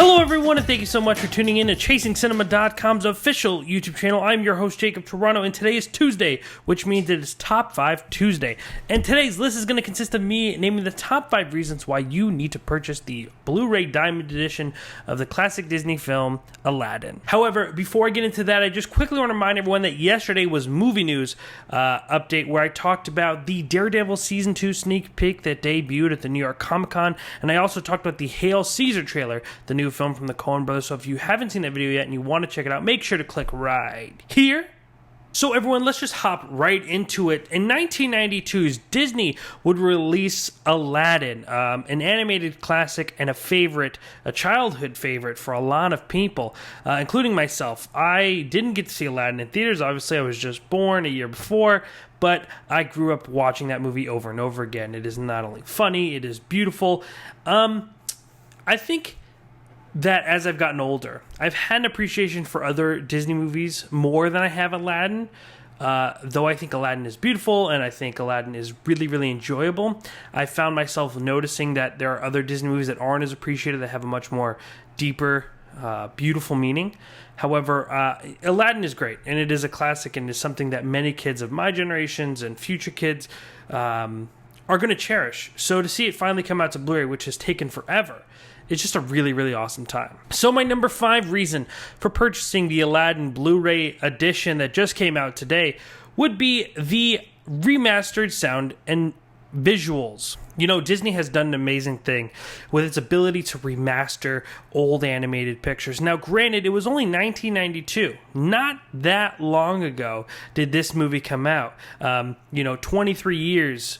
Hello everyone, and thank you so much for tuning in to ChasingCinema.com's official YouTube channel. I'm your host, Jacob Tiranno, and today is Tuesday, which means it is Top 5 Tuesday. And today's list is going to consist of me naming the top 5 reasons why you need to purchase the Blu-Ray Diamond Edition of the classic Disney film, Aladdin. However, before I get into that, I just quickly want to remind everyone that yesterday was Movie News update, where I talked about the Daredevil Season 2 sneak peek that debuted at the New York Comic Con, and I also talked about the Hail Caesar trailer, the new film from the Coen brothers. So if you haven't seen that video yet and you want to check it out, make sure to click right here. So everyone, let's just hop right into it. In 1992, Disney would release Aladdin, an animated classic and a childhood favorite for a lot of people, including myself. I didn't get to see Aladdin in theaters. Obviously, I was just born a year before, but I grew up watching that movie over and over again. It is not only funny, it is beautiful. I think that as I've gotten older, I've had an appreciation for other Disney movies more than I have Aladdin. Though I think Aladdin is beautiful and I think Aladdin is really, really enjoyable, I found myself noticing that there are other Disney movies that aren't as appreciated, that have a much more deeper, beautiful meaning. However, Aladdin is great, and it is a classic, and is something that many kids of my generations and future kids are going to cherish. So to see it finally come out to Blu-ray, which has taken forever, it's just a really, really awesome time. So my number 5 reason for purchasing the Aladdin Blu-ray edition that just came out today would be the remastered sound and visuals. You know, Disney has done an amazing thing with its ability to remaster old animated pictures. Now, granted, it was only 1992. Not that long ago did this movie come out. 23 years.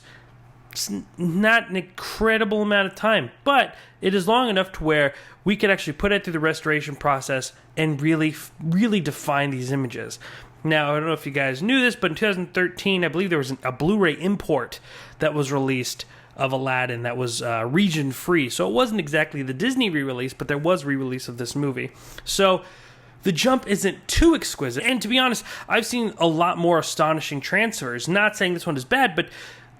It's not an incredible amount of time, but it is long enough to where we could actually put it through the restoration process and really, really define these images. Now, I don't know if you guys knew this, but in 2013, I believe there was a Blu-ray import that was released of Aladdin that was region-free. So it wasn't exactly the Disney re-release, but there was re-release of this movie. So the jump isn't too exquisite. And to be honest, I've seen a lot more astonishing transfers. Not saying this one is bad, but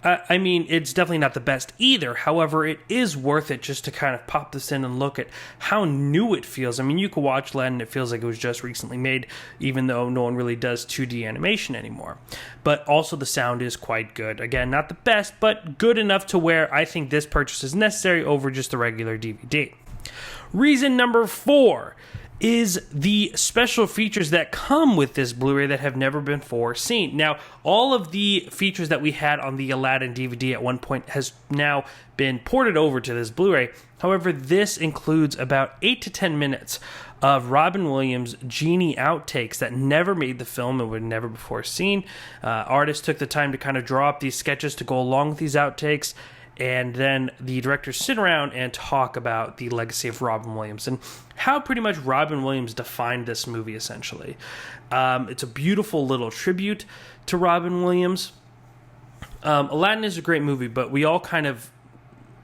it's definitely not the best either. However, it is worth it just to kind of pop this in and look at how new it feels. I mean, you could watch Aladdin, it feels like it was just recently made, even though no one really does 2D animation anymore. But also the sound is quite good. Again, not the best, but good enough to where I think this purchase is necessary over just the regular DVD. Reason number 4 is the special features that come with this Blu-ray that have never been before seen. Now, all of the features that we had on the Aladdin DVD at one point has now been ported over to this Blu-ray. However, this includes about 8 to 10 minutes of Robin Williams' Genie outtakes that never made the film and were never before seen. Artists took the time to kind of draw up these sketches to go along with these outtakes, and then the directors sit around and talk about the legacy of Robin Williams and how pretty much Robin Williams defined this movie, essentially. It's a beautiful little tribute to Robin Williams. Aladdin is a great movie, but we all kind of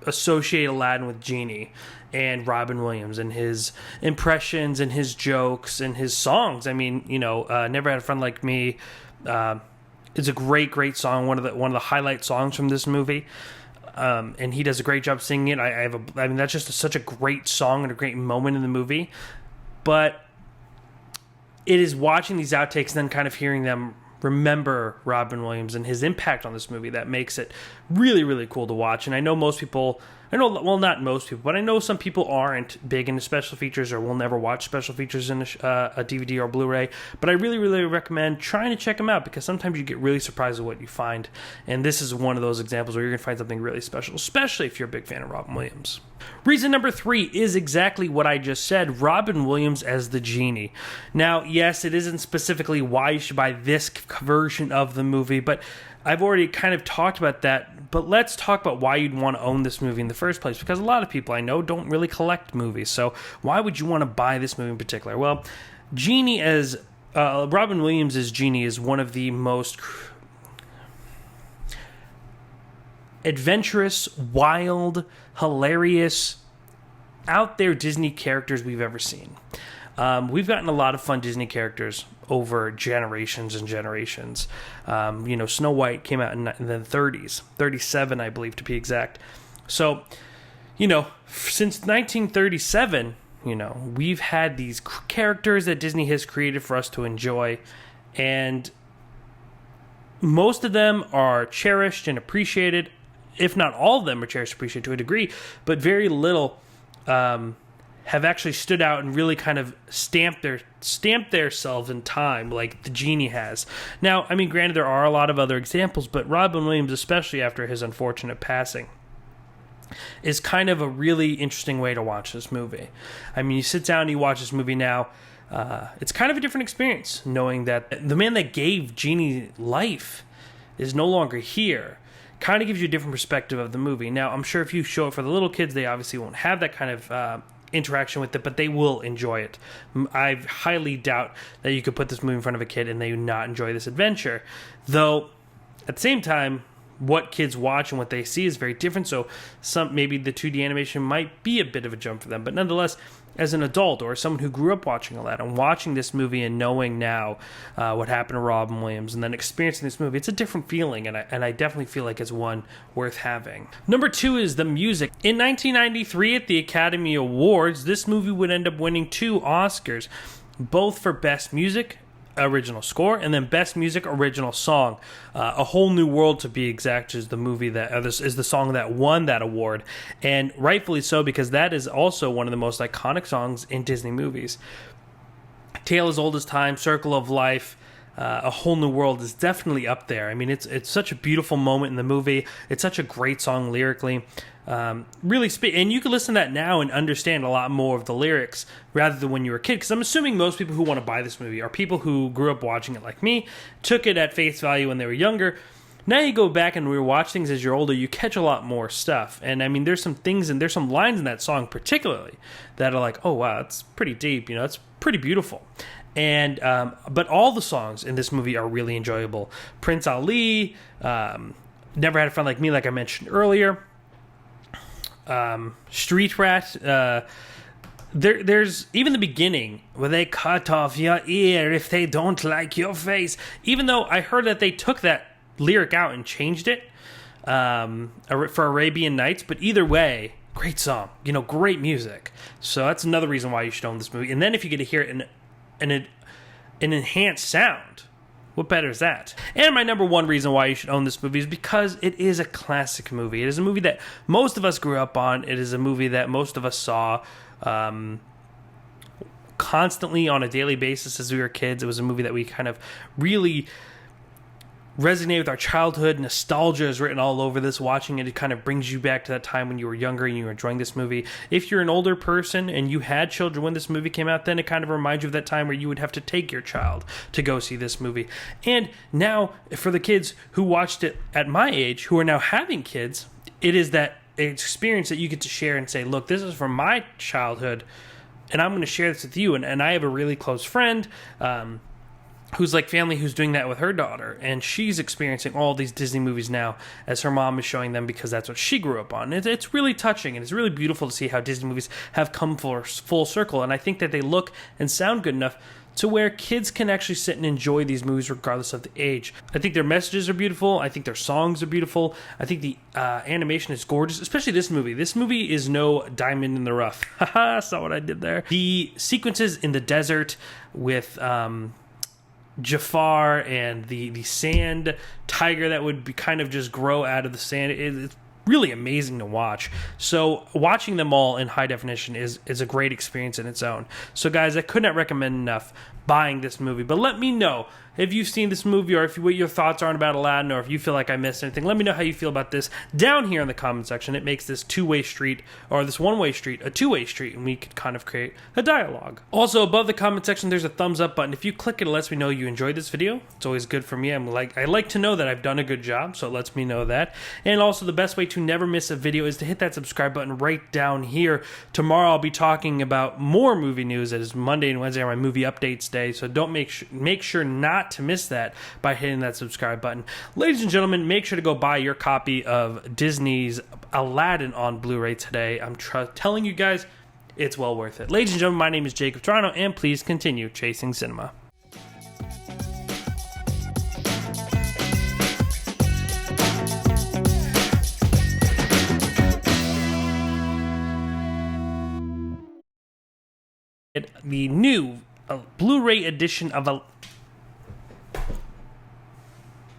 associate Aladdin with Genie and Robin Williams and his impressions and his jokes and his songs. I mean, Never Had a Friend Like Me. It's a great, great song, one of the highlight songs from this movie. And he does a great job singing it. That's just such a great song and a great moment in the movie. But it is watching these outtakes and then kind of hearing them remember Robin Williams and his impact on this movie that makes it really, really cool to watch. And I know not most people, but I know some people aren't big into special features or will never watch special features in a DVD or Blu-ray. But I really, really recommend trying to check them out, because sometimes you get really surprised at what you find. And this is one of those examples where you're going to find something really special, especially if you're a big fan of Robin Williams. Reason number 3 is exactly what I just said, Robin Williams as the Genie. Now, yes, it isn't specifically why you should buy this version of the movie, but I've already kind of talked about that. But let's talk about why you'd want to own this movie in the first place, because a lot of people I know don't really collect movies. So why would you want to buy this movie in particular? Well, Robin Williams as Genie is one of the most adventurous, wild, hilarious, out there Disney characters we've ever seen. We've gotten a lot of fun Disney characters over generations and generations. Snow White came out in the 30s, 37, I believe, to be exact. So, since 1937, You know, we've had these characters that Disney has created for us to enjoy, and most of them are cherished and appreciated. If not all of them are cherished and appreciated to a degree, but very little have actually stood out and really kind of stamped themselves in time, like the Genie has. Now, I mean, granted, there are a lot of other examples, but Robin Williams, especially after his unfortunate passing, is kind of a really interesting way to watch this movie. I mean, you sit down and you watch this movie now, it's kind of a different experience, knowing that the man that gave Genie life is no longer here. Kind of gives you a different perspective of the movie. Now, I'm sure if you show it for the little kids, they obviously won't have that kind of interaction with it, but they will enjoy it. I highly doubt that you could put this movie in front of a kid and they would not enjoy this adventure. Though, at the same time, what kids watch and what they see is very different, so maybe the 2D animation might be a bit of a jump for them. But nonetheless, as an adult or someone who grew up watching Aladdin, watching this movie and knowing now what happened to Robin Williams and then experiencing this movie, it's a different feeling, and I definitely feel like it's one worth having. Number 2 is the music. In 1993 at the Academy Awards, this movie would end up winning 2 Oscars, both for Best Music Original Score and then Best Music Original Song. A Whole New World, to be exact, is the movie that this is the song that won that award, and rightfully so, because that is also one of the most iconic songs in Disney movies. Tale as Old as Time, Circle of Life, A Whole New World is definitely up there. I mean, it's such a beautiful moment in the movie. It's such a great song lyrically. Really and you can listen to that now and understand a lot more of the lyrics rather than when you were a kid, because I'm assuming most people who want to buy this movie are people who grew up watching it like me, took it at face value when they were younger. Now you go back and rewatch things as you're older, you catch a lot more stuff. And I mean, there's some things and there's some lines in that song particularly that are like, oh wow, it's pretty deep, you know, it's pretty beautiful. And but all the songs in this movie are really enjoyable. Prince Ali, Never Had a Friend Like Me, like I mentioned earlier. Street Rat. There's even the beginning where they cut off your ear if they don't like your face. Even though I heard that they took that lyric out and changed it for Arabian Nights, but either way, great song. You know, great music. So that's another reason why you should own this movie. And then if you get to hear it in an enhanced sound, what better is that? And my number 1 reason why you should own this movie is because it is a classic movie. It is a movie that most of us grew up on. It is a movie that most of us saw constantly on a daily basis as we were kids. It was a movie that we kind of really resonate with our childhood. Nostalgia is written all over this. Watching it, it kind of brings you back to that time when you were younger and you were enjoying this movie. If you're an older person and you had children when this movie came out, then it kind of reminds you of that time where you would have to take your child to go see this movie. And now, for the kids who watched it at my age, who are now having kids, it is that experience that you get to share and say, look, this is from my childhood, and I'm going to share this with you. And I have a really close friend, who's like family, who's doing that with her daughter, and she's experiencing all these Disney movies now as her mom is showing them, because that's what she grew up on. It's really touching, and it's really beautiful to see how Disney movies have come full circle, and I think that they look and sound good enough to where kids can actually sit and enjoy these movies regardless of the age. I think their messages are beautiful. I think their songs are beautiful. I think the animation is gorgeous, especially this movie. This movie is no diamond in the rough. Haha, saw what I did there. The sequences in the desert with Jafar and the sand tiger that would be kind of just grow out of the sand, it's really amazing to watch. So watching them all in high definition is a great experience in its own. So guys, I could not recommend enough buying this movie. But let me know if you've seen this movie, or what your thoughts are about Aladdin, or if you feel like I missed anything. Let me know how you feel about this down here in the comment section. It makes this two-way street, or this one-way street, a two-way street, and we could kind of create a dialogue. Also, above the comment section, there's a thumbs up button. If you click it, it lets me know you enjoyed this video. It's always good for me. I like to know that I've done a good job, so it lets me know that. And also, the best way to never miss a video is to hit that subscribe button right down here. Tomorrow, I'll be talking about more movie news. It is Monday and Wednesday are my movie updates day, so don't make sure not to miss that by hitting that subscribe button. Ladies and gentlemen, make sure to go buy your copy of Disney's Aladdin on Blu-ray today. I'm telling you guys, it's well worth it. Ladies and gentlemen, my name is Jacob Tiranno, and please continue chasing cinema. the new Blu-ray edition of